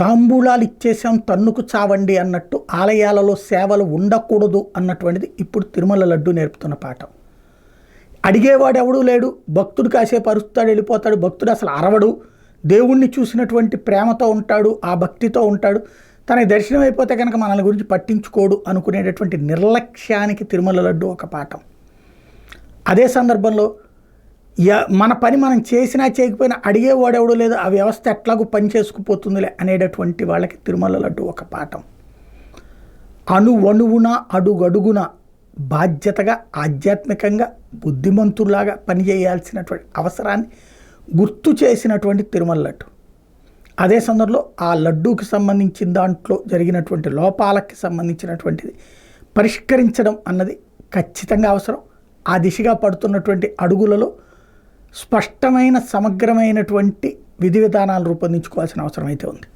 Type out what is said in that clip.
తాంబూలాలు ఇచ్చేసాం తన్నుకు చావండి అన్నట్టు ఆలయాలలో సేవలు ఉండకూడదు అన్నటువంటిది ఇప్పుడు తిరుమల లడ్డు నేర్పుతున్న పాఠం. అడిగేవాడు ఎవడూ లేడు, భక్తుడు కాసేపు అరుస్తాడు వెళ్ళిపోతాడు, భక్తుడు అసలు అరవడు, దేవుణ్ణి చూసినటువంటి ప్రేమతో ఉంటాడు, ఆ భక్తితో ఉంటాడు, తనకి దర్శనం అయిపోతే కనుక మనల్ని గురించి పట్టించుకోడు అనుకునేటటువంటి నిర్లక్ష్యానికి తిరుమల లడ్డు ఒక పాఠం. అదే సందర్భంలో మన పని మనం చేసినా చేయకపోయినా అడిగేవాడు ఎవడూ లేదు, ఆ వ్యవస్థ ఎట్లాగూ పని చేసుకుపోతుందిలే అనేటటువంటి వాళ్ళకి తిరుమల లడ్డు ఒక పాఠం. అణువణువున అడుగడుగున బాధ్యతగా ఆధ్యాత్మికంగా బుద్ధిమంతుల్లాగా పనిచేయాల్సినటువంటి అవసరాన్ని గుర్తు చేసినటువంటి తిరుమల లడ్డు. అదే సందర్భంలో ఆ లడ్డూకి సంబంధించిన దాంట్లో జరిగినటువంటి లోపాలకి సంబంధించినటువంటిది పరిష్కరించడం అన్నది ఖచ్చితంగా అవసరం. ఆ దిశగా పడుతున్నటువంటి అడుగులలో స్పష్టమైన సమగ్రమైనటువంటి విధి విధానాలు రూపొందించుకోవాల్సిన అవసరం అయితే ఉంది.